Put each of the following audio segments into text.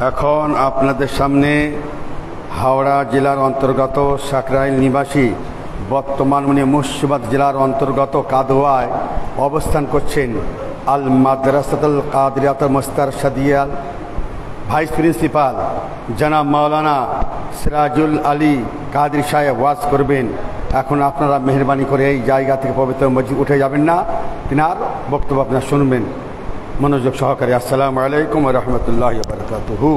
এখন আপনাদের সামনে হাওড়া জেলার অন্তর্গত সাকরাইল নিবাসী, বর্তমান উনি মুর্শিদাবাদ জেলার অন্তর্গত কাদোয়ায় অবস্থান করছেন আল মাদ্রাসাতুল কাদরিয়াতুল মুস্তারশিদিয়াল ভাইস প্রিন্সিপাল জনাব মাওলানা সিরাজুল আলী কাদরি সাহেব ওয়াজ করবেন। এখন আপনারা মেহরবানি করে এই জায়গা থেকে পবিত্র মসজিদ উঠে যাবেন না, তিনার বক্তব্য আপনারা শুনবেন মনোযোগ সহকারে। আসসালামু আলাইকুম ওয়া রাহমাতুল্লাহি ওয়া বারাকাতুহু।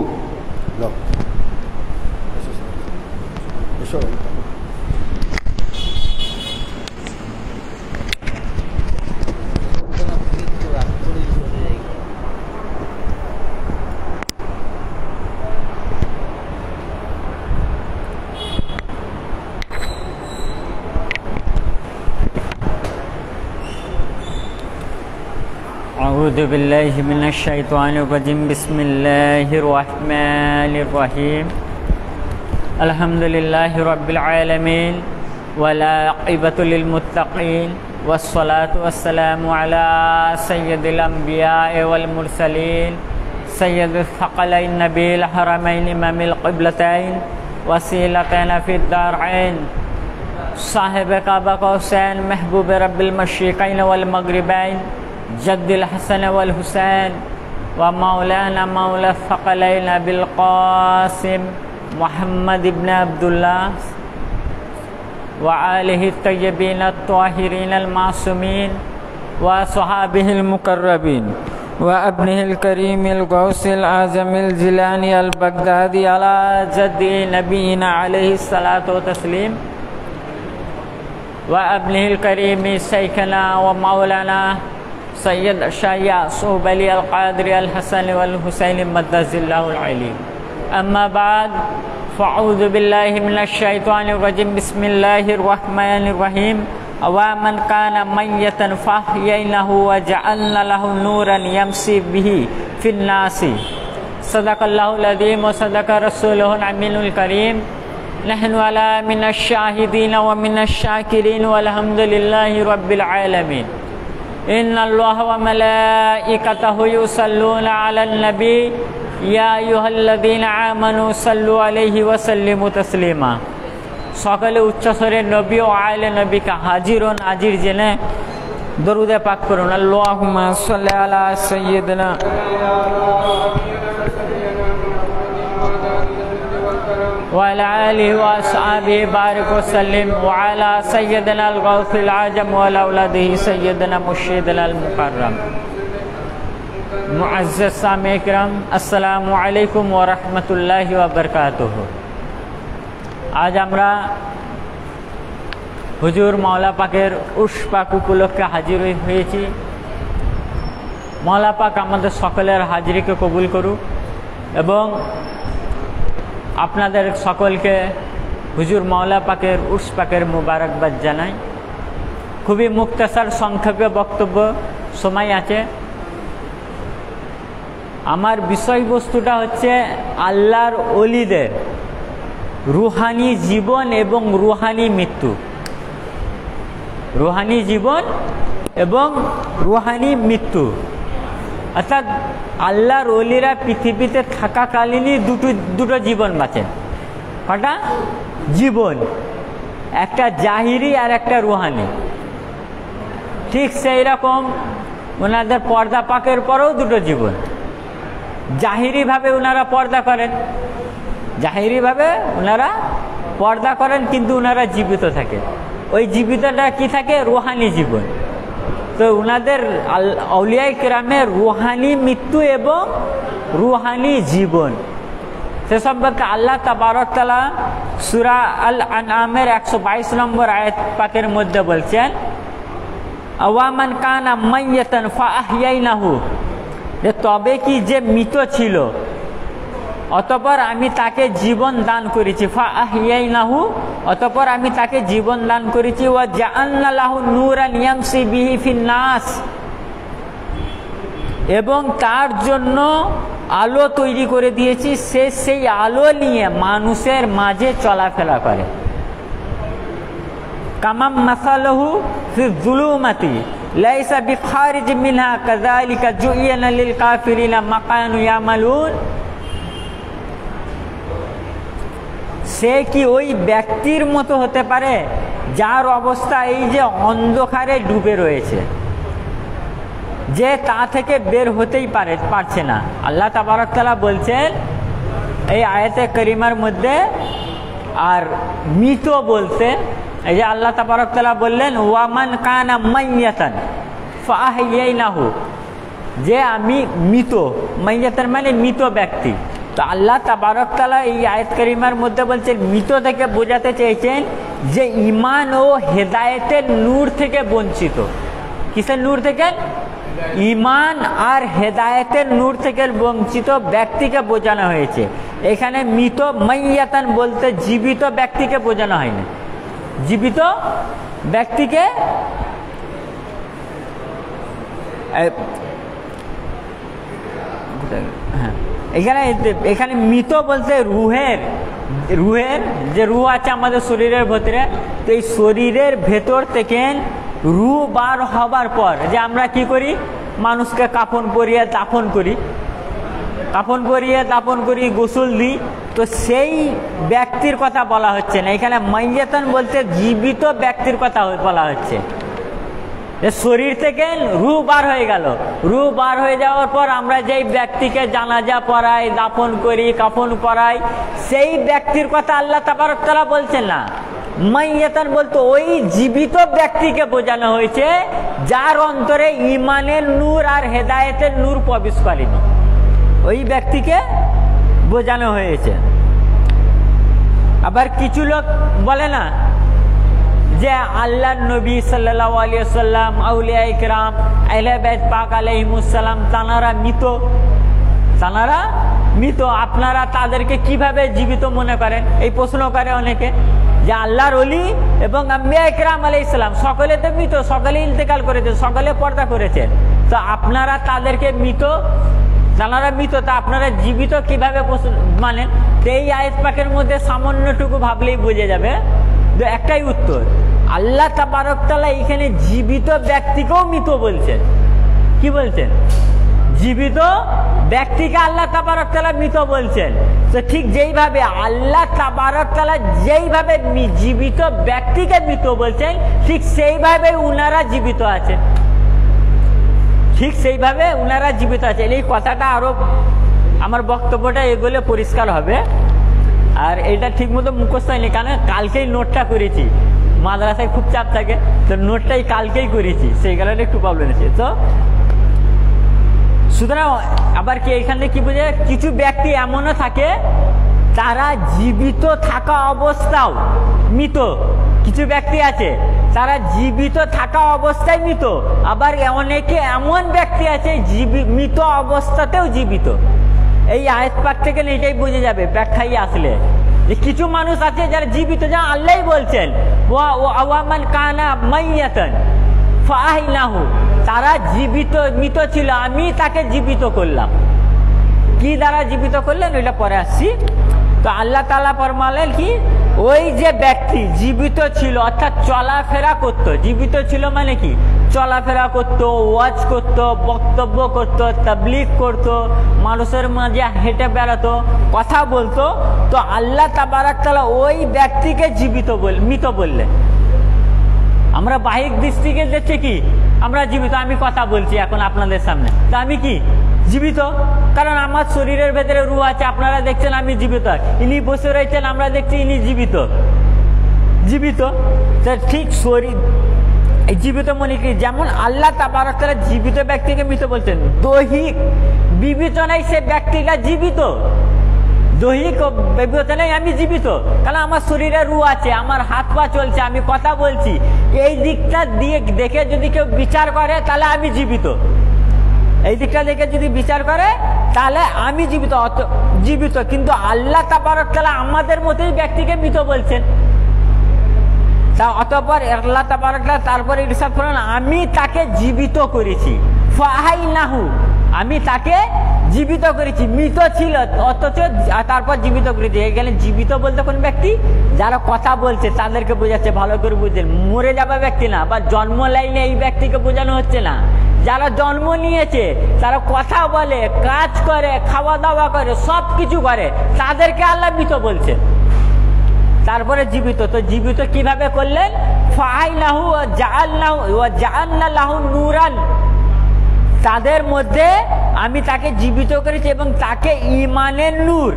أعوذ بالله من الشيطان الرجيم بسم الله الرحمن الرحيم الحمد لله رب العالمين والعاقبة للمتقين والصلاة والسلام على سيد الأنبياء والمرسلين سيد الثقلين نبي الحرمين إمام القبلتين وسيلتنا في الدارين صاحب كعبة قوسين محبوب رب المشرقين والمغربين جد الحسن والحسين ومولانا مولى الثقلين أبي القاسم محمد بن عبد الله وآله الطيبين الطاهرين المعصومين وصحابه المقربين وابنه الكريم الغوث الأعظم الجيلاني البغدادي على جد نبينا عليه الصلاة والتسليم وابنه الكريم شيخنا ومولانا سيد الشيخ صهب علي القادري الحسن والحسين مدز الله العليم. أما بعد فأعوذ بالله من الشيطان الرجيم بسم الله الرحمن الرحيم ومن كان ميتا فأحييناه وجعلنا له نورا يمشي به في الناس صدق الله العظيم وصدق رسوله الأمين الكريم نحن على من الشاهدين ومن الشاكرين والحمد لله رب العالمين. إن الله وملائكته يصلون على النبي يا أيها الذين آمنوا صلوا عليه وسلموا تسليما. সকলে উচ্চস্বরে নবী ও আলে নবীকে হাজির ও নাজির জেনে দরুদে পাক করুন। আল্লাহুম্মা সাল্লি আলা সাইয়্যিদিনা وعلى آله وأصحابه بارك وسلم وعلى سيدنا الغوث العظم وأولاده سيدنا مرشدنا المكرم. معزز سامع کرام السلام علیکم ورحمۃ اللہ وبرکاتہ। আজ আমরা হুজুর মাওলা পাকের উর্স পাক উপলক্ষে হাজির হয়েছি। মাওলা পাক আমাদের সকলের হাজিরিকে কবুল করুক এবং আপনাদের সকলকে হুজুর মাওলা পাকের উর্স পাকের মুবারকবাদ জানাই। খুবই মুক্তসার সংক্ষেপে বক্তব্য, সময় আছে। আমার বিষয়বস্তুটা হচ্ছে আল্লাহর ওলিদের রুহানি জীবন এবং রুহানি মৃত্যু। রুহানি জীবন এবং রুহানি মৃত্যু অর্থাৎ আল্লাহর ওলিরা পৃথিবীতে থাকাকালীনই দুটো জীবন বাঁচেন। কটা জীবন? একটা জাহিরি আর একটা রুহানি। ঠিক সেই রকম ওনাদের পর্দা পাকের পরেও দুটো জীবন। জাহিরিভাবে ওনারা পর্দা করেন, জাহিরিভাবে ওনারা পর্দা করেন, কিন্তু ওনারা জীবিত থাকে। ওই জীবিতটা কি থাকে? রুহানি জীবন। তো ওনাদের আউলিয়ায়ে কেরামের রুহানি মৃত্যু এবং রুহানি জীবন, সে সম্পর্কে আল্লাহ তাবারক তাআলা সূরা আল আনআমের 122 নম্বর আয়াত পাকের মধ্যে বলছেন আওয়ামান কানা মাইয়াতান ফাআহইয়াইনাহু, যে তবে কি যে মৃত ছিল অতঃপর আমি তাকে জীবন দান করেছি। ফাআহইয়াইনাহু, অতঃপর আমি তাকে জীবন দান করেছি। ওয়া জাআলনা লাহু নূরান ইয়ামশি বিহি ফিন নাস, এবং তার জন্য আলো তৈরি করে দিয়েছি, সে সেই আলো নিয়ে মানুষের মাঝে চলাফেরা করে। কামাম মাসালহু ফি যুলুমাতি লাইসা বিখারিজ মিনহা কাযালিকা জুইনা লিল কাফিরিনা মা কানু ইয়ামালুন। সে কি ওই ব্যক্তির মতো হতে পারে যার অবস্থা এই যে অন্ধকারে ডুবে রয়েছে, যে তা থেকে বের হতেই পারছে না। আল্লাহ তাবারক তাআলা বলছেন এই আয়াতে করিমার মধ্যে, আর মৃত বলতে এই যে আল্লাহ তাবারক তাআলা বললেন ওয়ামান কানা মাইয়াতান ফাআহইয়াইনাহু, যে আমি মৃত, মাইয়াতান মানে মৃত ব্যক্তি। তো আল্লাহ তাবারক তাআলা এই আয়াত করিমার মধ্যে বলছেন মৃত থেকে বোঝাতে চেয়েছেন যে ঈমান ও হেদায়েতের নূর থেকে বঞ্চিত। কিসের নূর থেকে? ঈমান আর হেদায়েতের নূর থেকে বঞ্চিত ব্যক্তিকে বোঝানো হয়েছে। এখানে মৃত মাইয়াতান বলতে জীবিত ব্যক্তিকে বোঝানো হয়নি, জীবিত ব্যক্তিকে এখানে মৃত বলতে রুহের যে রুহ আছে আমাদের শরীরের ভেতরে, তো এই শরীরের ভেতর থেকে রুহ বার হবার পর যে আমরা কি করি, মানুষকে কাফন পরিয়ে দাফন করি, গোসল দিই, তো সেই ব্যক্তির কথা বলা হচ্ছে না। এখানে মাইয়াতান বলতে জীবিত ব্যক্তির কথা বলা হচ্ছে। শরীর থেকে রুহ বার হয়ে গেল, রুহ বার হয়ে যাওয়ার পর আমরা যেই ব্যক্তিকে জানাজা পড়াই, দাফন করি, কাফন পরাই, সেই ব্যক্তির কথা আল্লাহ তাবারক তাআলা বলছেন না। মাইয়াতান বলতে ওই জীবিত ব্যক্তিকে বোঝানো হয়েছে যার অন্তরে ঈমানের নূর আর হেদায়েতের নূর প্রবেশ করেনি, ওই ব্যক্তিকে বোঝানো হয়েছে। আবার কিছু লোক বলে না যে আল্লাহর নবী সাল্লাল্লাহু আলাইহি ওয়াসাল্লাম, আউলিয়া ইকরাম, আহলে বাইত পাক আলাইহিমুস সালাম তানারা মৃত, আপনারা তাদেরকে কিভাবে জীবিত মনে করেন? এই প্রশ্ন করে অনেকে, যে আল্লাহর ওলি এবং আম্বিয়া ইকরাম আলাইহিস সালাম সকলে তো মৃত, সকলে ইন্তেকাল করেছে, সকলে পর্দা করেছেন, তো আপনারা তাদেরকে তারা মৃত, তা আপনারা জীবিত কিভাবে মানেন? তো এই আয়াত পাকের মধ্যে সামান্যটুকু ভাবলেই বুঝে যাবে। তো একটাই উত্তর, আল্লাহ তাবারক তাআলা এখানে জীবিত ব্যক্তিকেও মৃত বলছেন। কি বলছেন? জীবিত ব্যক্তিকে আল্লাহ তাবারক তাআলা মৃত বলছেন। তো ঠিক যেইভাবে আল্লাহ তাবারক তাআলা যেইভাবে জীবিত ব্যক্তিকে মৃত বলছেন, ঠিক সেইভাবে উনারা জীবিত আছেন, এই কথাটা আরো আমার বক্তব্যটা এগুলো পরিষ্কার হবে। আর এটা ঠিক মতো মুখস্থ হয়নি, কারণ কালকেই নোটটা করেছি, মাদ্রাসায় খুব চাপ থাকে, তো নোটটাই কালকেই করেছি, সেই কারণে একটু প্রবলেম আছে। তো সুতরাং আবার কি এখানে কি বুঝে, কিছু ব্যক্তি এমনও থাকে তারা জীবিত থাকা অবস্থাও মৃত। কিছু ব্যক্তি আছে তারা জীবিত থাকা অবস্থায় মৃত, আবার অনেকে এমন ব্যক্তি আছে মৃত অবস্থাতেও জীবিত। এই আয়াত পাক থেকে এটাই বুঝে যাবে ব্যাখ্যায় আসলে, যে কিছু মানুষ আছে যারা জীবিত, যা আল্লাহই বলছেন ওয়ামান কানা মাইয়াতান ফাআহইনাহু, তারা মৃত ছিল, আমি তাকে জীবিত করলাম। কি দ্বারা জীবিত করলেন ওইটা পরে আসছি। তো আল্লাহ তাআলা ফরমালেন কি, ওই যে ব্যক্তি জীবিত ছিল অর্থাৎ চলাফেরা করত, জীবিত ছিল মানে কি, চলাফেরা করত, ওয়াজ করত, বক্তব্য করত, তাবলীগ করত, মানুষের মাঝে হেঁটে বেড়াতো, কথা বলতো, তো আল্লাহ তাবারক তাআলা ওই ব্যক্তিকে মৃত বললেন। আমরা বাহ্যিক দৃষ্টিকে দেখছি কি, আমরা জীবিত, আমি কথা বলছি এখন আপনাদের সামনে, তো আমি কি জীবিত, কারণ আমার শরীরের ভেতরে রূহ আছে, আপনারা দেখছেন আমি জীবিত, ইনি বসে রয়েছেন আমরা দেখছি ইনি জীবিত। ঠিক শরীর জীবিত মনে কি, যেমন আল্লাহ তাবারক তাআলা জীবিত ব্যক্তিকে মৃত বলছেন, দৈহিক বিবেচনায় সে ব্যক্তিটা জীবিত, দৈহিক বিবেচনায় আমি জীবিত, কারণ আমার শরীরে রূহ আছে, আমার হাত পা চলছে, আমি কথা বলছি, এই দিকটা দিয়ে দেখে যদি কেউ বিচার করে তাহলে আমি জীবিত, এই দিকটা দেখে যদি বিচার করে তাহলে আমি জীবিত। কিন্তু আল্লাহ তাবারক তাআলা আমাদের মতোই ব্যক্তিকে মৃত বলছেন। অতঃপর আল্লাহ তাবারক তাআলা তারপরে ইরশাদ করেন, আমি তাকে জীবিত করেছি, ফাআহইনাহু, আমি তাকে জীবিত করেছি, মৃত ছিল অথচ তারপর জীবিত করেছি। এখানে জীবিত বলতে কোন ব্যক্তি, যারা কথা বলছে তাদেরকে বোঝাচ্ছে, ভালো করে বুঝছেন, মরে যাওয়া ব্যক্তি না, বা জন্ম লাইনে এই ব্যক্তিকে বোঝানো হচ্ছে না, যারা জন্ম নিয়েছে, তারা কথা বলে, কাজ করে, খাওয়া দাওয়া করে, সব কিছু করে, তাদেরকে আল্লাহ মৃত বলছে। তারপরে জীবিত। তো জীবিত কিভাবে করলেন? ফাআইনাহু ওয়া জাআলনা লাহু নূরান, তাদের মধ্যে আমি তাকে জীবিত করেছি এবং তাকে ঈমানের নূর,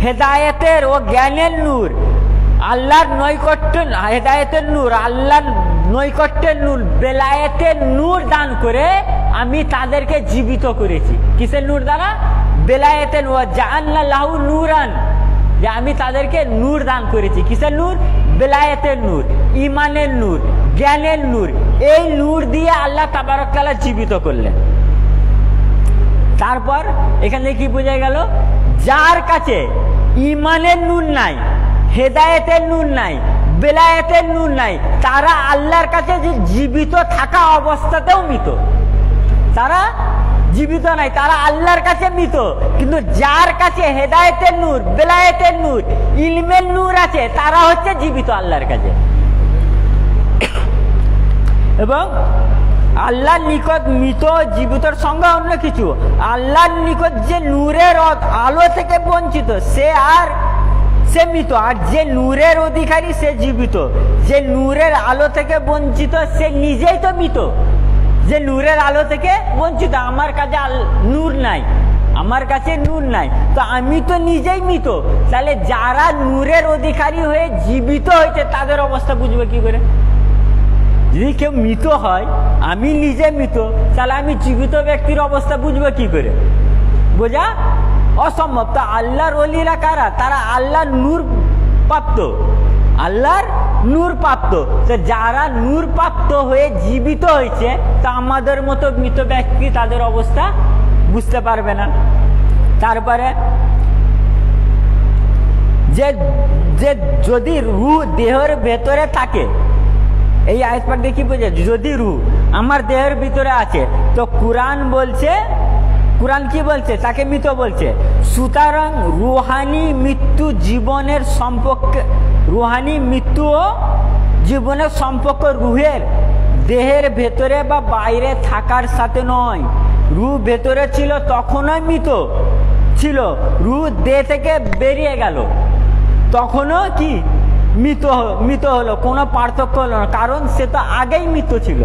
হেদায়েতের ও জ্ঞানের নূর, আল্লাহর নৈকট্য, হেদায়েতের নূর, আল্লাহর নৈকট্যের নূর, বেলায়েতের নূর দান করে আমি তাদেরকে জীবিত করেছি। কিসের নূর দ্বারা? বেলায়েতের। ওয়া জাআলনা লাহু নূরান, যে আমি তাদেরকে নূর দান করেছি। কিসের নূর? বেলায়েতের নূর, ঈমানের নূর, জ্ঞানের নূর। এই নূর দিয়ে আল্লাহ তাবারক তাআলা জীবিত করলেন। তারপর এখানে কি বোঝা গেল? যার কাছে ঈমানের নূর নাই, হেদায়েতের নূর নাই, বেলায়েতের নূর নাই, তারা আল্লাহর কাছে যে জীবিত থাকা অবস্থাতেও মৃত। তারা জীবিত নাই, তারা আল্লাহর কাছে মৃত। কিন্তু যার কাছে হেদায়েতের নূর, বেলায়েতের নূর, ইলমের নূর আছে, তারা হচ্ছে জীবিত আল্লাহর কাছে। এবং আল্লাহর নিকট মৃত জীবিতর সংজ্ঞা অন্য কিছু। আল্লাহর নিকট যে নূরের আলো থেকে বঞ্চিত সে মৃত, আর যে নূরের অধিকারী সে জীবিত। যে নূরের আলো থেকে বঞ্চিত সে নিজেই তো মৃত। যে নূরের আলো থেকে বঞ্চিত, আমার কাছে নূর নাই, আমার কাছে নূর নাই, তো আমি তো নিজেই মৃত। তাহলে যারা নূরের অধিকারী হয়ে জীবিত হয়েছে তাদের অবস্থা বুঝবে কি করে? যদি কেউ মৃত হয়, আমি নিজে মৃত, তাহলে আমি জীবিত ব্যক্তির অবস্থা বুঝবো কি করে? বোঝা অসম্ভব। তো আল্লাহর ওলিরা কারা? তারা আল্লাহর নূর প্রাপ্ত, আল্লাহর নূর প্রাপ্ত। তো যারা নূর প্রাপ্ত হয়ে জীবিত হয়েছে, তা আমাদের মতো মৃত ব্যক্তি তাদের অবস্থা বুঝতে পারবে না। তারপরে যে যদি রূহ দেহের ভেতরে থাকে, এই আয়াত পাঠ দেখি বোঝে, যদি রূহ আমার দেহের ভিতরে আছে, তো কোরআন বলছে, কোরআন কি বলছে? তাকে মৃত বলছে। সুতরাং রুহানি মৃত্যু জীবনের সম্পর্কে, রুহানি মৃত্যু ও জীবনের সম্পর্ক রুহের দেহের ভেতরে বা বাইরে থাকার সাথে নয়। রূহ ভেতরে ছিল তখনই মৃত ছিল, রূহ দেহ থেকে বেরিয়ে গেল তখনও কি মৃত হলো, কোনো পার্থক্য হলো না, কারণ সে তো আগেই মৃত ছিল।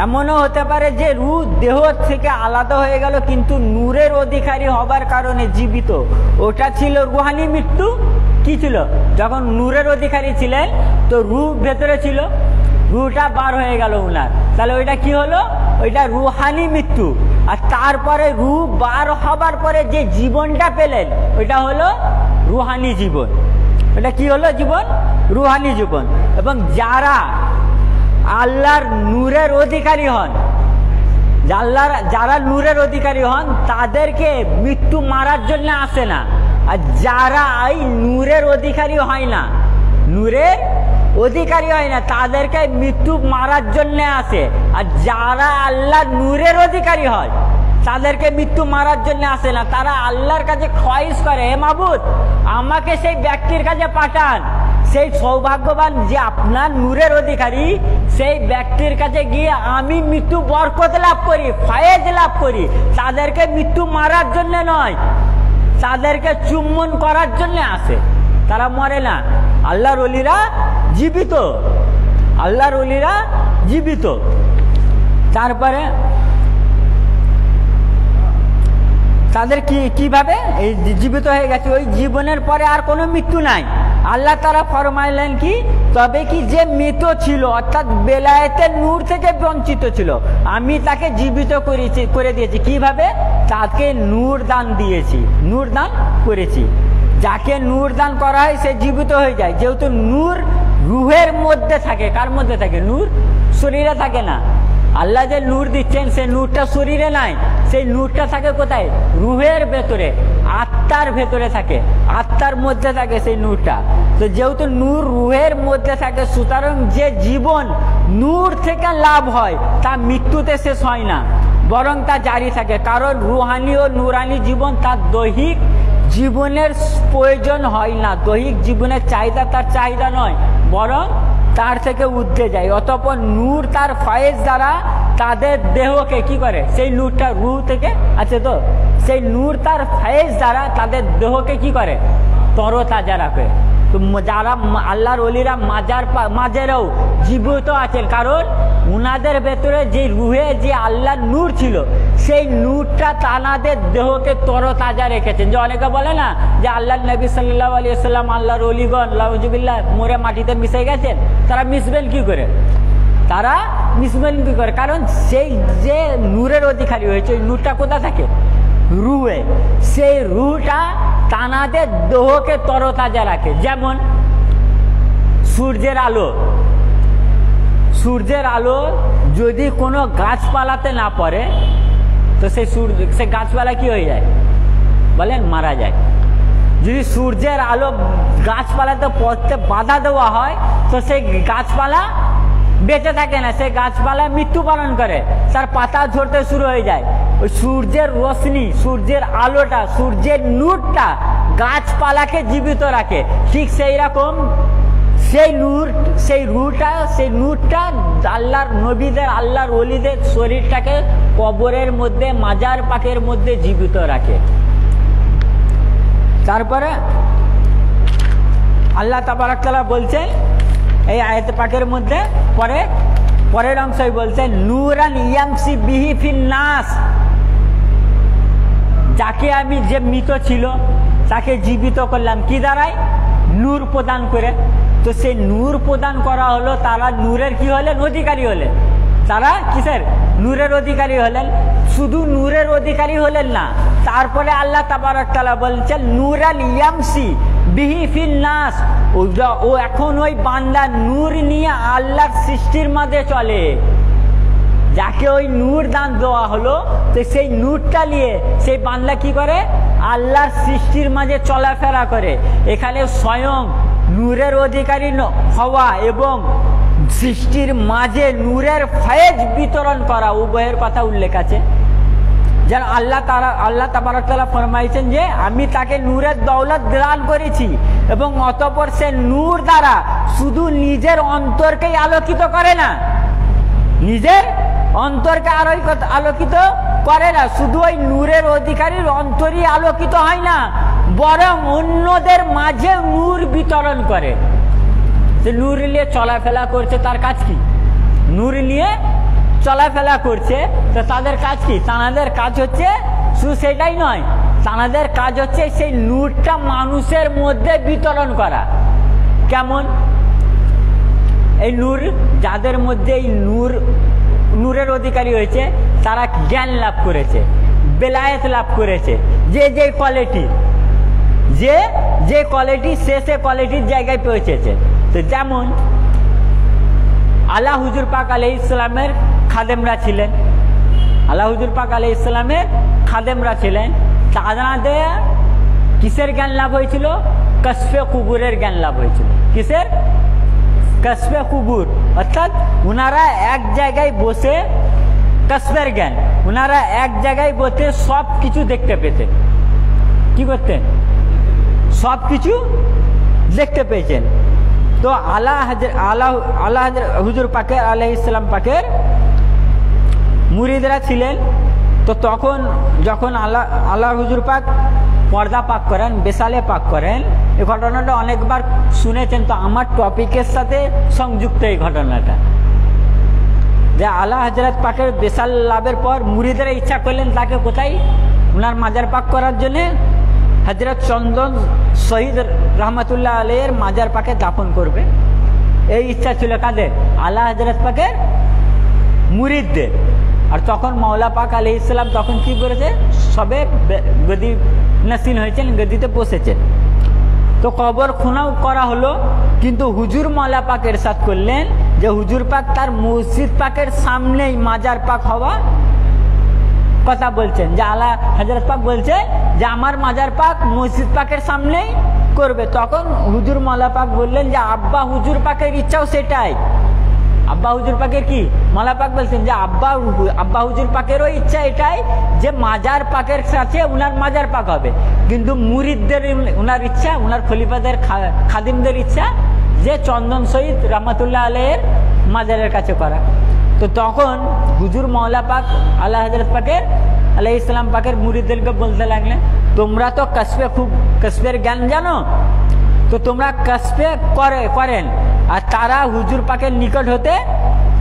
এমনও হতে পারে যে রূহ দেহ থেকে আলাদা হয়ে গেল, কিন্তু নূরের অধিকারী হবার কারণে জীবিত। ওটা ছিল রুহানি মৃত্যু। কি ছিল? যখন নূরের অধিকারী ছিলেন তো রূহ ভেতরে ছিল, রূহটা বার হয়ে গেল উনার, তাহলে ওইটা কি হলো? ওইটা রুহানি মৃত্যু। আর তারপরে রূহ বার হবার পরে যে জীবনটা পেলেন, ওইটা হলো রুহানি জীবন। এটা কি হলো? জীবন, রুহানি জীবন। এবং যারা আল্লাহর নূরের অধিকারী হন, যারা নূরের অধিকারী হন, তাদেরকে মৃত্যু মারার জন্য আসে না। আর যারা এই নূরের অধিকারী হয় না, নূরের অধিকারী হয় না, তাদেরকে মৃত্যু মারার জন্য আসে। আর যারা আল্লাহর নূরের অধিকারী হয়, তাদেরকে মৃত্যু মারার জন্য আসে না। তারা আল্লাহর কাছে খোয়াইশ করে, হে মাবুদ, আমাকে সেই ব্যক্তির কাছে পাঠান, সেই সৌভাগ্যবান যে আপনার নূরের অধিকারী, সেই ব্যক্তির কাছে গিয়ে আমি মৃত্যু বরকত লাভ করি, ফায়েজ লাভ করি। তাদেরকে মৃত্যু মারার জন্য নয়, তাদেরকে চুম্বন করার জন্য আসে। তারা মরে না। আল্লাহর ওলিরা জীবিত, আল্লাহর ওলিরা জীবিত। তারপরে তাদের কিভাবে এই জীবিত হয়ে গেছে? ওই জীবনের পরে আর কোনো মৃত্যু নাই। আল্লাহ তাআলা ফরমাইলেন কি? তবে কি যে মৃত ছিল, অর্থাৎ বেলায়েতের নূর থেকে বঞ্চিত ছিল, আমি তাকে জীবিত করে দিয়েছি। কিভাবে? তাকে নূর দান দিয়েছি, নূর দান করেছি। যাকে নূর দান করা হয় সে জীবিত হয়ে যায়, যেহেতু নূর রুহের মধ্যে থাকে। কার মধ্যে থাকে? নূর শরীরে থাকে না। আল্লাহ যে নূর দিচ্ছেন, সেই নূরটা শরীরে নাই, সেই নূরটা থাকে কোথায়? রুহের ভেতরে, আত্মার ভেতরে থাকে, আত্মার মধ্যে থাকে সেই নূরটা। তো যেহেতু নূর রুহের মধ্যে থাকে, সুতরাং যে জীবন নূর থেকে লাভ হয় তা মৃত্যুতে শেষ হয় না, বরং তা জারি থাকে। কারণ রুহানি ও নূরানি জীবন তার দৈহিক জীবনের প্রয়োজন হয় না। দৈহিক জীবনের চাহিদা তার চাহিদা নয়, বরং তার থেকে ঊর্ধ্বে যায়। অতঃপর নূর তার ফায়েজ দ্বারা তাদের দেহকে কি করে? সেই নূরটা রূহ থেকে আছে, তো সেই নূর তার ফায়েজ দ্বারা তাদের দেহকে কি করে? তরতাজা রাখে। তো যারা আল্লাহর ওলিরা মাঝেরাও জীবিত আছেন, কারণ উনাদের ভেতরে যে রুহে যে আল্লাহর নূর ছিল, সেই নূরটা তানাদের দেহকে তরতাজা রেখেছেন। যে অনেকে বলে না যে আল্লাহর নবী সাল্লাল্লাহু আলাইহি ওয়াসাল্লাম আল্লাহর ওলিগণ লাউজুবিল্লাহ মরে মাটিতে মিশে গেছেন, তারা মিশবেন কি করে? তারা মিশবেন কি করে? কারণ সেই যে নূরের অধিকারী হয়েছে, ওই নূরটা কোথা থাকে? রুহে। সেই রুহটা তানাদের দেহকে তরতাজা রাখে। যেমন সূর্যের আলো, সূর্যের আলো যদি কোনো গাছপালাতে না পড়ে তো সেই গাছপালা কি হয়ে যায় বলেন? মারা যায়। যদি সূর্যের আলো গাছপালাতে পড়তে বাধা দেওয়া হয় তো সেই গাছপালা বেঁচে থাকে না, সেই গাছপালা মৃত্যুবরণ করে, তার পাতা ঝরতে শুরু হয়ে যায়। ওই সূর্যের রশ্মি, সূর্যের আলোটা, সূর্যের নূরটা গাছপালাকে জীবিত রাখে। ঠিক সেই রকম সেই নূর, সেই নূরটা আল্লাহর নবীদের, আল্লাহর ওলিদের শরীরটাকে কবরের মধ্যে, মাজার পাকের মধ্যে জীবিত রাখে। তারপরে আল্লাহ তাবারক তাআলা বলছেন এই আয়াত পাকের মধ্যে, পরের অংশই বলছেন নূরান ইয়ামসি বিহি ফিন নাস, যাকে আমি, যে মৃত ছিল তাকে জীবিত করলাম কি দ্বারাই? নূর প্রদান করে। তো সেই নূর প্রদান করা হলো, তারা নূরের কি হলেন? অধিকারী হলেন। তারা কিসের? নূরের অধিকারী হলেন। শুধু নূরের অধিকারী হলেন না, তারপরে আল্লাহ তাবারক তাআলা বলছেন নূরান ইয়ামসি বিহি ফিন নাস, ও এখন ওই বান্দা নূর নিয়ে আল্লাহর সৃষ্টির মাঝে চলে। যাকে ওই নূর দান দেওয়া হলো, তো সেই নূরটা নিয়ে সেই বান্দা কি করে? আল্লাহর সৃষ্টির মাঝে চলাফেরা করে। এখানে স্বয়ং নূরের অধিকারী হওয়া এবং সৃষ্টির মাঝে নূরের ফয়েজ বিতরণ করা, উভয়ের কথা উল্লেখ আছে। যেন আল্লাহ তাবারক তাআলা ফরমাইছেন যে আমি তাকে নূরের দৌলত দান করেছি, এবং অতঃপর সে নূর দ্বারা শুধু নিজের অন্তরকেই আলোকিত করে না, নিজের অন্তরকে আলোকিত করে না, শুধু ওই নূরের অধিকারীর অন্তরই আলোকিত হয় না, বরং অন্যদের মাঝে নূর বিতরণ করে। যে নূর নিয়ে চলাফেরা করছে, তার কাজ কি? নূর নিয়ে চলাফেরা করছে, তো তাদের কাজ কি? তাদের কাজ হচ্ছে শুধু সেটাই নয়, তাদের কাজ হচ্ছে সেই নূরটা মানুষের মধ্যে বিতরণ করা। কেমন? এই নূর, যাদের মধ্যে এই নূরের অধিকারী হয়েছে, তারা জ্ঞান লাভ করেছে, বেলায়েত লাভ করেছে, যে কোয়ালিটি সে কোয়ালিটির জায়গায় পৌঁছেছে। তো যেমন আলা হুজুর পাক আলাইহিস সালামের খাদেমরা ছিলেন, আলা হুজুর পাক আলাইহিস সালামের খাদেমরা ছিলেন, তাদের কিসের জ্ঞান লাভ হয়েছিল? কশফে কুবুরের জ্ঞান লাভ হয়েছিল। কিসের? কশফে কুবুর। অর্থাৎ উনারা এক জায়গায় বসে, কশফের জ্ঞান, উনারা এক জায়গায় বসে সব কিছু দেখতে পেতেন। কি করতেন? সব কিছু দেখতে পেয়েছেন। তো আলা হুজুর পাকের আলাইহিস সালাম পাকের মুরিদরা ছিলেন। তো তখন যখন আল্লাহ হুজুর পাক পর্দা পাক করেন, বেসালে পাক করেন, এই ঘটনাটা অনেকবার শুনেছেন। তো আমার টপিকের সাথে সংযুক্ত এই ঘটনাটা, যে আলা হযরত পাকের বেসাল লাভের পর মুরিদরা ইচ্ছা করলেন তাকে কোথায়? উনার মাজার পাক করার জন্য হযরত চন্দন শহীদ রহমতুল্লাহ আলাইহির মাজার পাকে দাফন করবে, এই ইচ্ছা ছিল কাদের? আলা হযরত পাকের মুরিদদের। আর তখন মাওলা পাক আলাইহিস সালাম তখন কি করেছে? সবে গদি নসিল হয়েছেন, গদিতে বসেছেন। তো কবর খুনাও করা হলো, কিন্তু হুজুর মাওলা পাক ইরশাদ করলেন যে হুজুর পাক তার মসজিদ পাকের সামনেই মাজার পাক হওয়া কথা বলছেন। যে আলা হযরত পাক বলছে যে আমার মাজার পাক মসজিদ পাকের সামনেই করবে। তখন হুজুর মাওলা পাক বললেন যে আব্বা হুজুর পাকের ইচ্ছাও সেটাই। আব্বা হুজুর পাকের কি? মাওলা পাক বলছেন যে আব্বা হুজুর পাকেরও ইচ্ছা এটাই যে মাজার পাকের সাথে উনার মাজার পাক হবে, কিন্তু মুরিদদের উনার ইচ্ছা, উনার খলিফাদের খাদিমদের ইচ্ছা যে চন্দন শহীদ রহমতুল্লাহ আলাইহির মাজারের কাছে করা। তো তখন হুজুর মাওলা পাক আলা হযরত পাকের আলাইহিস সালাম পাকের মুরিদদেরকে বলতে লাগলেন, তোমরা তো কশফের জ্ঞান জানো, তো তোমরা কাশফে করেন, আর তারা হুজুর পাকের নিকট হতে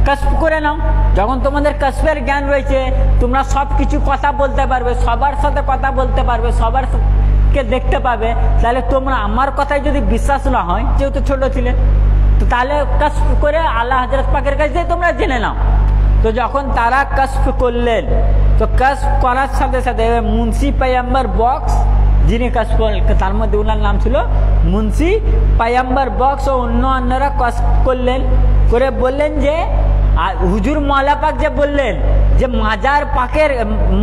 কাশফ করে নাও। যখন তোমাদের কাশফের জ্ঞান রয়েছে, তোমরা সব কিছু কথা বলতে পারবে, সবার সাথে কথা বলতে পারবে, সবার কে দেখতে পাবে, তাহলে তোমরা আমার কথায় যদি বিশ্বাস না হয়, যেহেতু ছোট ছিলে, তো তাহলে কাশফ করে আল্লাহ হযরত পাকের কাছে তোমরা জেনে নাও। তো যখন তারা কাশফ করলেন, তো কাশফ করার সাথে সাথে মুন্সি পয়গম্বর বক্স, যিনি কাশফ, তার মধ্যে ওনার নাম ছিল মুন্সি পয়গম্বর বক্স, ও অন্যরা কাশফ করলেন, করে বললেন যে হুজুর মওলা পাক যে বললেন যে মাজার পাকের,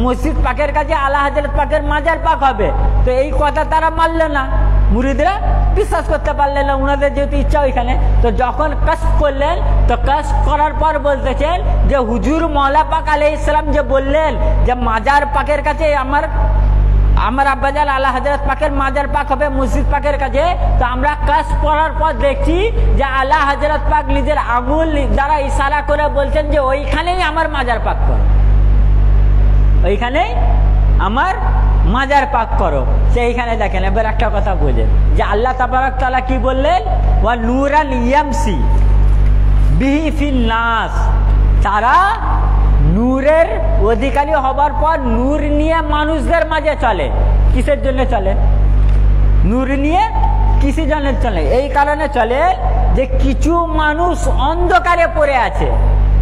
মসজিদ পাকের কাছে আল্লাহ হযরত পাকের মাজার পাক হবে, তো এই কথা তারা মানল না, মুরিদরা বিশ্বাস করতে পারলেন না, ওনাদের যেহেতু ইচ্ছা ওইখানে। তো যখন কাশফ করলেন, তো কাশফ করার পর বলতেছেন যে হুজুর মওলা পাক আলাইহিস সালাম যে বললেন যে মাজার পাকের কাছে আমার আব্বাজান আল্লাহ হযরত পাকের মাজার পাক হবে মসজিদ পাকের কাছে, তো আমরা কাশফ করার পর দেখছি যে আল্লাহ হযরত পাক নিজের আঙুল দ্বারা ইশারা করে বলছেন যে ওইখানেই আমার মাজার পাক করো, ওইখানেই আমার মাজার পাক করো। সেইখানে দেখেন, এবার একটা কথা বোঝেন যে আল্লাহ তাবারক তাআলা কি বললেন, ওয়া নূরান ইয়ামসি বিহি ফিন নাস, তারা নূরের অধিকারী হবার পর নূর নিয়ে মানুষদের মাঝে চলে। কিসের জন্য চলে? নূর নিয়ে কিসের জন্য চলে? এই কারণে চলে যে কিছু মানুষ অন্ধকারে পড়ে আছে,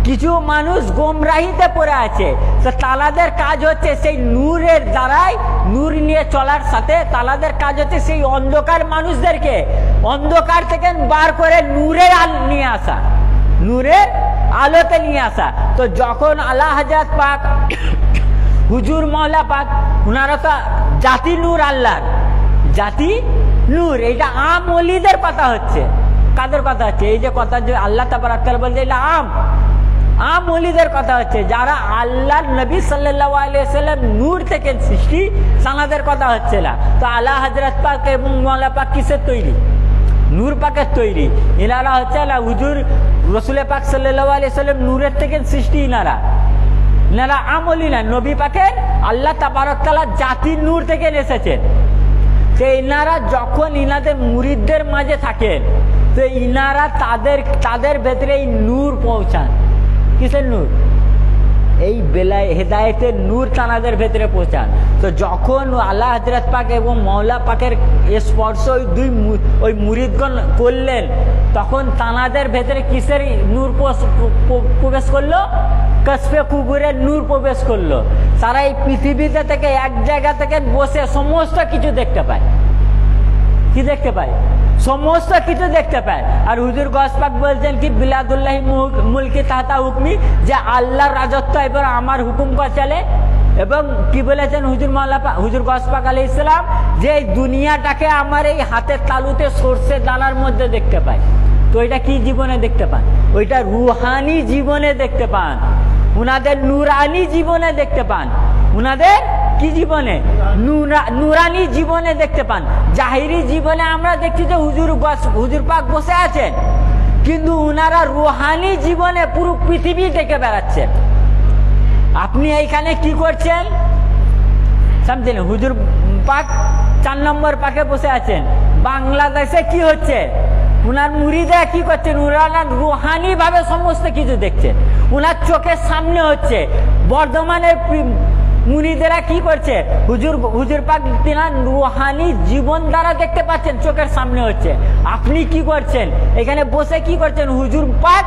কিছু মানুষ গোমরাহিতে পড়ে আছে, তো তালাদের কাজ হচ্ছে সেই নূরের দ্বারাই, নূর নিয়ে চলার সাথে তালাদের কাজ হচ্ছে সেই অন্ধকার মানুষদেরকে অন্ধকার থেকে বার করে নূরের আলো নিয়ে আসা, নূরের আলোতে নিয়ে আসা। তো যখন আল্লাহ হযরত পাক হুজুর মওলা পাক, ওনারা তো জাতি নূর, আল্লাহর জাতি নূর, এটা আম ওলিদের কথা হচ্ছে। কাদের কথা হচ্ছে? এই যে কথা যে আল্লাহ তাবারক তাআলা বলছে, এটা আম ওলিদের কথা হচ্ছে, যারা আল্লাহর নবী সাল্লাল্লাহু আলাইহি ওয়াসাল্লাম নূর থেকে সৃষ্টি, তাদের কথা হচ্ছে না। তো আল্লাহ হযরত পাক এবং মওলা পাক কিসের তৈরি? নূর পাকের তৈরি। এনারা হচ্ছে না হুজুর রাসূল পাক সাল্লাল্লাহু আলাইহি ওয়াসাল্লাম নূরের থেকে সৃষ্টি, ইনারা আমলি না, নবী পাকের আল্লাহ তাবারক তাআলা জাতির নূর থেকে এসেছেন। তো ইনারা যখন ইনাদের মুরিদদের মাঝে থাকেন, তো ইনারা তাদের ভেতরে এই নূর পৌঁছান। কিসের নূর? এই বেলায় হেদায়েতের নূর তানাদের ভেতরে পৌঁছান। তো যখন আল্লাহ হযরত পাক এবং মওলা পাকের স্পর্শ ওই মুরিদগণ করলেন, তখন তানাদের ভেতরে কিসের নূর প্রবেশ করলো? কাশফে কুবুরের নূর প্রবেশ করলো। তারা এই পৃথিবীতে থেকে এক জায়গা থেকে বসে সমস্ত কিছু দেখতে পায়। কি দেখতে পায়? সমস্ত কিছু দেখতে পায়। আর হুজুর গস পাক বলছেন কি, বিলাদুল্লাহি মুলকি তাহতা হুকমি, যে আল্লাহর রাজত্ব এবার আমার হুকুম করে চলে। এবং কি বলেছেন হুজুর মওলা পাক, হুজুর গস পাক আলাইহিস সালাম, যে এই দুনিয়াটাকে আমার এই হাতের তালুতে সরষে দানার মধ্যে দেখতে পায়। তো এটা কি জীবনে দেখতে পান? ওইটা রুহানি জীবনে দেখতে পান, উনাদের নূরানি জীবনে দেখতে পান, উনাদের কি জীবনে? নূরানি জীবনে দেখতে পান। জাহিরি জীবনে আমরা দেখছি যে হুজুর পাক বসে আছেন, কিন্তু উনারা রুহানি জীবনে পুরো পৃথিবী দেখে বেড়াচ্ছেন। আপনি এইখানে কি করছেন সমঝেন? হুজুর পাক 4 নম্বর পাকে বসে আছেন। বাংলাদেশে কি হচ্ছে? উনার মুরিদরা কি করছেন? উনারা রুহানি ভাবে সমস্ত কিছু দেখছেন, উনার চোখের সামনে হচ্ছে। বর্ধমানের মুরিদেরা কি করছে? হুজুর পাক তিনার রুহানি জীবন দ্বারা দেখতে পাচ্ছেন, চোখের সামনে হচ্ছে। আপনি কি করছেন? এখানে বসে কি করছেন? হুজুর পাক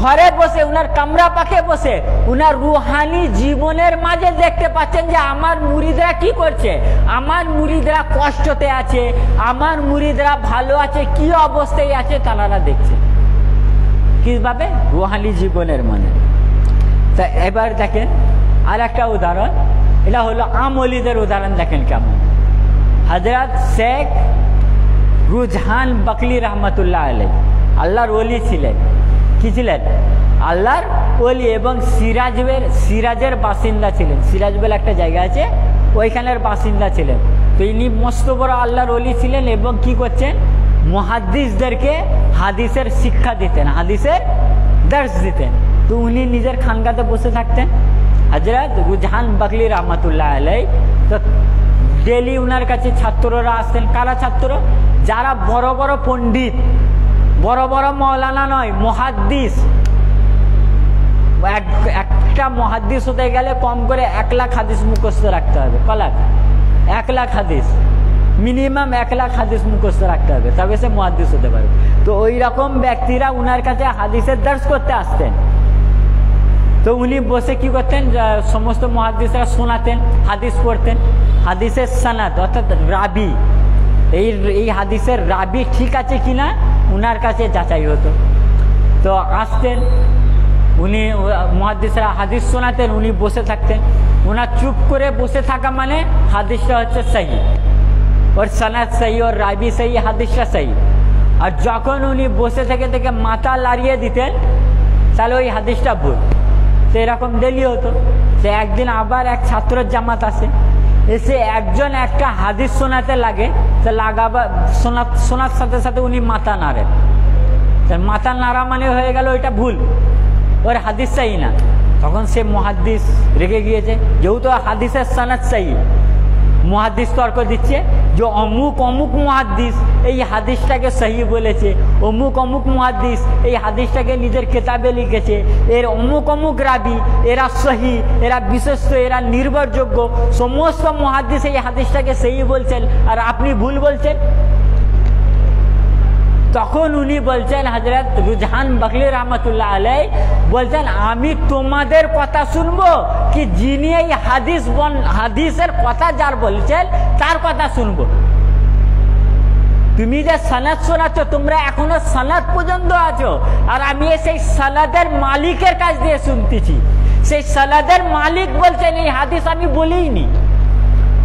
ঘরে বসে, উনার কামরা পাকে বসে উনার রুহানি জীবনের মাঝে দেখতে পাচ্ছেন যে আমার মুরিদরা কি করছে, আমার মুরিদরা কষ্টতে আছে, আমার মুরিদরা ভালো আছে, কি অবস্থায় আছে তারা দেখছে। কিভাবে? রুহানি জীবনের মানে। তা এবার দেখেন আর একটা উদাহরণ, এটা হলো আমলিদের উদাহরণ। দেখেন কেমন। হযরত শেখ রুজহান বকলি রহমতুল্লাহ আলাইহি আল্লাহর ওলি ছিলেন। কি ছিলেন? আল্লাহর ওলি, এবং সিরাজের বাসিন্দা ছিলেন। সিরাজ বলে একটা জায়গা আছে, ওইখানের বাসিন্দা ছিলেন। তো ইনি মস্ত বড় আল্লাহর ওলি ছিলেন, এবং কি করছেন? মুহাদ্দিসদেরকে হাদিসের শিক্ষা দিতেন, হাদিসের দর্শ দিতেন। তো উনি নিজের খানকাতে বসে থাকতেন। হযরত রুজহান বকলি রহমতুল্লাহ আলাইহি তো ডেলি উনার কাছে ছাত্ররা আসতেন। কারা ছাত্র? যারা বড় বড় পণ্ডিত, বড় বড় মৌলানা নয়, মুহাদ্দিস। একটা মুহাদ্দিস হতে গেলে কম করে 1 লাখ হাদিস মুখস্থ রাখতে হবে। ক লাখ? 1 লাখ হাদিস, মিনিমাম 1 লাখ হাদিস মুখস্থ রাখতে হবে, তবে সে মুহাদ্দিস হতে পারবে। তো ওই রকম ব্যক্তিরা উনার কাছে হাদিসের দর্শ করতে আসতেন। তো উনি বসে কি করতেন, সমস্ত মুহাদ্দিসরা শোনাতেন, হাদিস পড়তেন। হাদিসের সনদ অর্থাৎ রাবি, এই হাদিসের রাবি ঠিক আছে কিনা উনার কাছে যাচাই হতো। তো আসতেন উনি, মুহাদ্দিসরা হাদিস শোনাতেন, উনি বসে থাকতেন। ওনার চুপ করে বসে থাকা মানে হাদিসটা হচ্ছে সহি, ওর সনদ সহি, ওর রাবি সহি, হাদিসটা সহি। আর যখন উনি বসে থেকে থেকে মাথা লাড়িয়ে দিতেন তাহলে ওই হাদিসটা ভুল। তো এরকম ডেলি হতো। সে একদিন আবার এক ছাত্রের জামাত আসে, এসে একজন একটা হাদিস শোনাতে লাগে, তো লাগাবার শোনার সাথে সাথে উনি মাথা নাড়েন। মাথা নাড়া মানে হয়ে গেল ওইটা ভুল, ওর হাদিস সহি না। তখন সে মুহাদ্দিস রেগে গিয়েছে, যেহেতু হাদিসের সনদ সহি। মুহাদ্দিস তর্ক দিচ্ছে যে অমুক অমুক মুহাদ্দিস এই হাদিসটাকে সহি বলেছে, অমুক অমুক মুহাদ্দিস এই হাদিসটাকে নিজের কিতাবে লিখেছে, এর অমুক অমুক রাবি, এরা সহি, এরা বিশ্বস্ত, এরা নির্ভরযোগ্য, সমস্ত মুহাদ্দিস এই হাদিসটাকে সহি বলছেন, আর আপনি ভুল বলছেন। তখন উনি বলছেন, হযরত রুজহান বখলি রহমতুল্লাহ আলাইহি বলছেন, আমি তোমাদের কথা শুনবো কি যিনি এই হাদিসের কথা যার বলছেন তার কথা শুনবো? তুমি যে সনদ শোনাচ্ছ, তোমরা এখনো সনদ পর্যন্ত আছো, আর আমি সেই সনদের মালিকের কাছ দিয়ে শুনতেছি। সেই সনদের মালিক বলছেন এই হাদিস আমি বলিনি,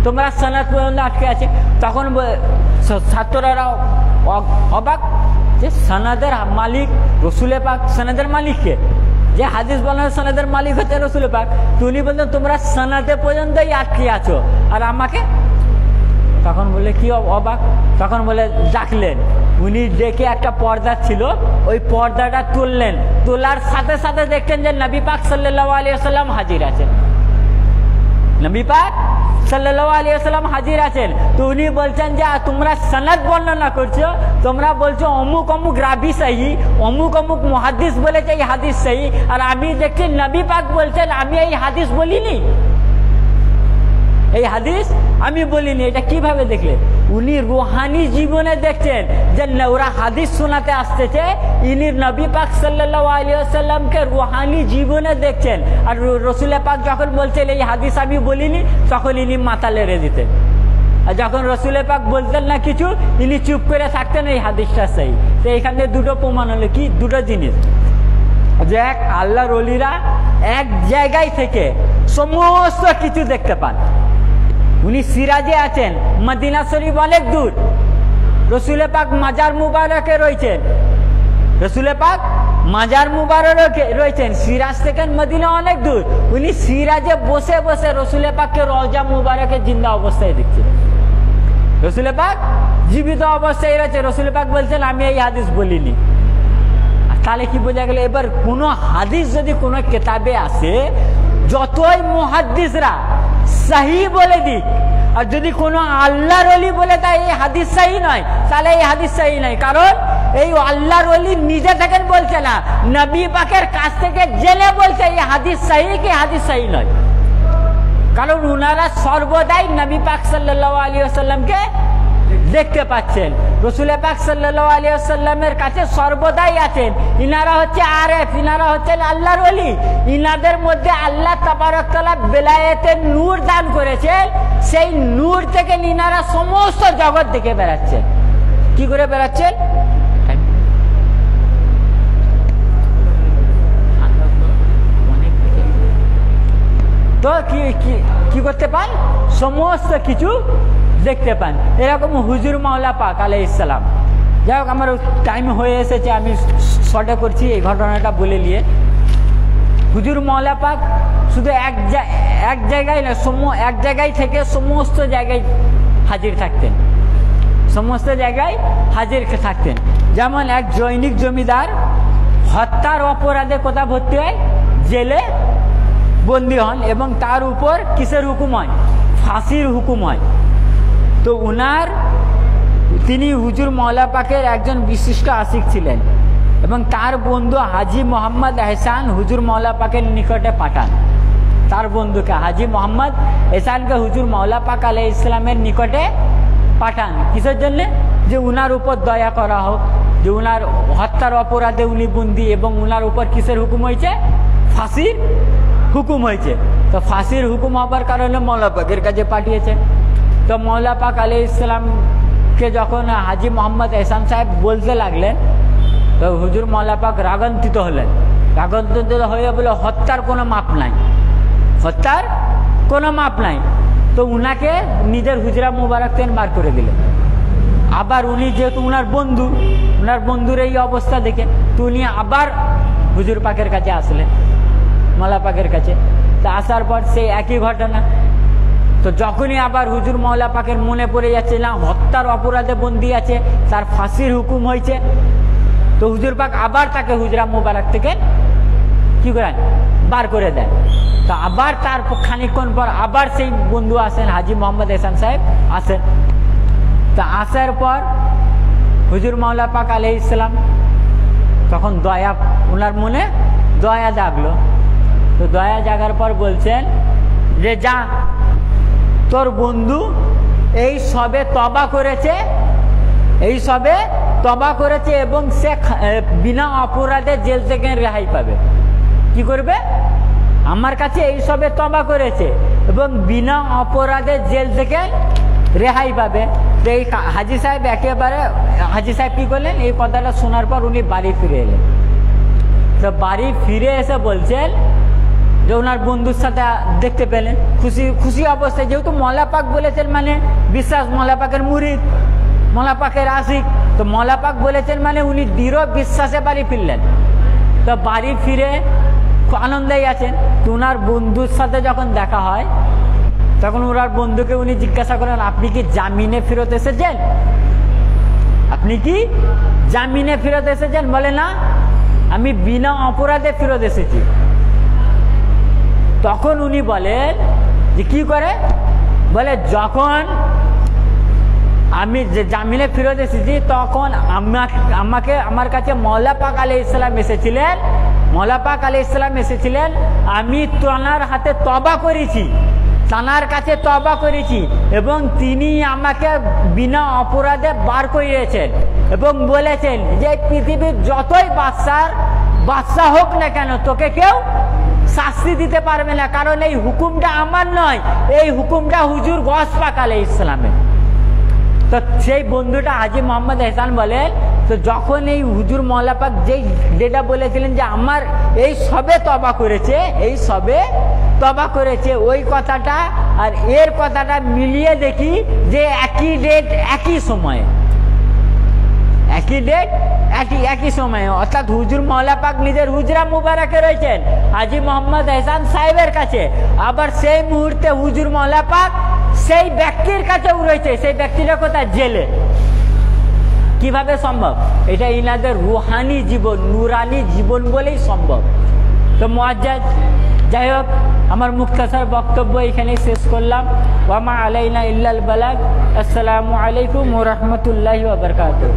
তোমরা সনদ পর্যন্ত আটকে আছে। তখন ছাত্ররা অবাক যে সনদের মালিক রসুল পাক, সনদের মালিককে, যে হাদিস বলার সনদের মালিক হচ্ছে রসুল পাক। তো উনি বলতেন তোমরা সনদে পর্যন্তই আটকে আছো আর আমাকে। তখন বলে কি অবাক, তখন বলে ডাকলেন। উনি ডেকে একটা পর্দা ছিল, ওই পর্দাটা তুললেন, তোলার সাথে সাথে দেখতেন যে নবী পাক সাল্লাল্লাহু আলাইহি ওয়াসাল্লাম হাজির আছেন। নবী পাক সাল্লাল্লাহু আলাইহি ওয়াসাল্লাম হাজির আছেন। তো উনি বলছেন যে তোমরা সনদ বর্ণনা করছো, তোমরা বলছো অমুক অমুক রাবি সহি, অমুক অমুক মুহাদ্দিস বলেছে এই হাদিস সহি, আর আমি দেখছি নবী পাক বলছেন আমি এই হাদিস বলিনি, এই হাদিস আমি বলিনি। এটা কিভাবে দেখলেন? উনি রুহানি জীবনে দেখছেন যে ওরা হাদিস শোনাতে আসতেছে, ইনি নবী পাক সাল্লাল্লাহু আলাইহি ওয়াসাল্লামকে রুহানি জীবনে দেখছেন। আর রসুল পাক যখন বলছেন এই হাদিস আমি বলিনি, তখন ইনি মাথা লেড়ে দিতেন। আর যখন রসুল পাক বলতেন না কিছু, ইনি চুপ করে থাকতেন, এই হাদিসটা সহি। তো এখানে দুটো প্রমাণ হলো কি, দুটো জিনিস, যে এক আল্লাহর ওলিরা এক জায়গায় থেকে সমস্ত কিছু দেখতে পান। উনি সিরাজে আছেন, মদিনা শরীফ অনেক দূর, রসুল পাক মাজার মুবারকে রয়েছেন, রসুল পাক মাজার মুবারকে রয়েছেন, সিরাজ থেকে মদিনা অনেক দূর। উনি সিরাজে বসে বসে রসুল পাককে রওজা মুবারকে জিন্দা অবস্থায় দেখছেন। রসুল পাক জীবিত অবস্থায় রয়েছে, রসুল পাক বলছেন আমি এই হাদিস বলিনি। তাহলে কি বোঝা গেল? এবার কোন হাদিস যদি কোনো কিতাবে আসে, যতই মুহাদ্দিসরা সহি বলে দিক, আর যদি কোনো আল্লাহর ওলি বলে দেয় এই হাদিস সহি নয়, তাহলে এই হাদিস সহি নয়। কারণ এই আল্লাহর ওলি নিজে থেকে বলছে না, নবী পাকের কাছ থেকে জেনে বলছে এই হাদিস সহি কি হাদিস সহি নয়। কারণ উনারা সর্বদাই নবী পাক সাল্লাল্লাহু আলাইহি ওয়াসাল্লামকে দেখতে পাচ্ছেন, রসুল পাক সাল্লাল্লাহু আলাইহি ওয়াসাল্লামের কাছে সর্বদাই আছেন। ইনারা হচ্ছে আরেফ, ইনারা হচ্ছেন আল্লাহর ওলি। ইনাদের মধ্যে আল্লাহ তাবারক তাআলা বেলায়েতের নূর দান করেছেন, সেই নূর থেকে ইনারা সমস্ত জগৎ দেখে বেড়াচ্ছেন। কি করে বেড়াচ্ছেন? তো কি করতে পান? সমস্ত কিছু দেখতে পান। এরকম হুজুর মাওলা পাক আলাইহিস সালাম, যাই হোক আমার টাইম হয়ে এসেছে, আমি শর্টে করছি এই ঘটনাটা বলে নিয়ে। হুজুর মাওলা পাক শুধু এক জায়গায় না, এক জায়গায় থেকে সমস্ত জায়গায় হাজির থাকতেন, সমস্ত জায়গায় হাজির থাকতেন। যেমন এক জৈনিক জমিদার হত্যার অপরাধে কোথায় ভর্তি হয়? জেলে বন্দী হন, এবং তার উপর কিসের হুকুম হয়? ফাঁসির হুকুম হয়। তো তিনি হুজুর মওলা পাকের একজন বিশিষ্ট আশিক ছিলেন এবং তার বন্ধু হাজী মোহাম্মদ এহসান হুজুর মওলা পাকের নিকটে পাঠান। তার বন্ধুকে হাজী মোহাম্মদ এহসানকে হুজুর মওলা পাক আলাইহিস ইসলামের নিকটে পাঠান। কিসের জন্যে? যে উনার উপর দয়া করা হোক, যে উনার হত্যার অপরাধে উনি বন্দী এবং উনার উপর কিসের হুকুম হয়েছে? ফাঁসির হুকুম হয়েছে। তো ফাঁসির হুকুম হবার কারণে মওলা পাকের কাছে পাঠিয়েছে। তো মওলা পাক আলাইহিস ইসলামকে যখন হাজী মোহাম্মদ এহসান সাহেব বলতে লাগলেন, তো হুজুর মওলা পাক রাগান্বিত হলেন। রাগান্বিত হয়ে বলে হত্যার কোনো মাপ নাই, হত্যার কোনো মাপ নাই। তো উনাকে নিজের হুজরা মুবারক থেকে বার করে দিলেন। আবার উনি যেহেতু উনার বন্ধুর এই অবস্থা দেখে তো উনি আবার হুজুর পাকের কাছে আসলেন, মওলা পাকের কাছে। তা আসার পর সেই একই ঘটনা। তো যখনই আবার হুজুর মওলা পাকের মনে পড়ে যাচ্ছে না হত্যার অপরাধে বন্দী আছে, তার ফাঁসির হুকুম হয়েছে, তো হুজুর পাক আবার তাকে হুজরা মুবারক থেকে কি করেন? বার করে দেন। তো আবার তার খানিকক্ষণ পর আবার সেই বন্ধু আসেন, হাজী মোহাম্মদ এহসান সাহেব আসেন। তা আসার পর হুজুর মওলা পাক আলাইহিস সালাম তখন ওনার মনে দয়া জাগলো। তো দয়া জাগার পর বলছেন যে যা, তোর বন্ধু এই সবে তওবা করেছে এবং সে বিনা অপরাধে জেল থেকে রেহাই পাবে। কি করবে? আমার কাছে এই সবে তওবা করেছে এবং বিনা অপরাধে জেল থেকে রেহাই পাবে। তো এই হাজী সাহেব কি করলেন? এই কথাটা শোনার পর উনি বাড়ি ফিরে এলেন। তো বাড়ি ফিরে এসে বলছেন যে ওনার বন্ধুর সাথে দেখতে পেলেন খুশি অবস্থায়, যেহেতু মওলা পাক বলেছেন মানে বিশ্বাস, মওলা পাকের মুরিদ, মওলা পাকের আশিক। তো মওলা পাক বলেছেন মানে উনি দৃঢ় বিশ্বাসে বাড়ি ফিরলেন। তো বাড়ি ফিরে আনন্দেই আছেন। তো ওনার বন্ধুর সাথে যখন দেখা হয় তখন ওনার বন্ধুকে উনি জিজ্ঞাসা করেন, আপনি কি জামিনে ফেরত এসেছেন? বলে না, আমি বিনা অপরাধে ফেরত এসেছি। তখন উনি বলেন যে কি করে? বলে যখন আমি যে জামিনে ফেরত এসেছি তখন আমার কাছে মওলা পাক আলাইহিস সালাম এসেছিলেন। আমি তানার হাতে তওবা করেছি, তানার কাছে তওবা করেছি এবং তিনি আমাকে বিনা অপরাধে বার করিয়েছেন এবং বলেছেন যে পৃথিবীর যতই বাদশা হোক না কেন তোকে কেউ শাস্তি দিতে পারবে না, কারণ এই হুকুমটা আমার নয়, এই হুকুমটা হুজুর গস পাক আলাইহিস সালামের। তো সেই বন্ধুটা হাজী মোহাম্মদ এহসান বলেন, তো যখন এই হুজুর মওলা পাক যেটা বলেছিলেন যে আমার এই সবে তওবা করেছে ওই কথাটা আর এর কথাটা মিলিয়ে দেখি যে একই ডেট একই সময়ে, অর্থাৎ হুজুর মওলা পাক নিজের হুজরা মুবারকে রয়েছেন হাজী মোহাম্মদ এহসান সাহেবের কাছে, আবার সেই মুহূর্তে হুজুর মওলা পাক সেই ব্যক্তির কাছেও রয়েছে। সেই ব্যক্তিটা কোথায়? জেলে। কিভাবে সম্ভব? এটা ইনাদের রুহানি জীবন, নুরানি জীবন বলেই সম্ভব। তো মুআজ্জাজ, যাই হোক, আমার মুখতাসার বক্তব্য এখানেই শেষ করলাম। ওয়া মা আলাইনা ইল্লাল বালাগ। আসসালামু আলাইকুম ওয়া রাহমাতুল্লাহি ওয়া বারাকাতুহু।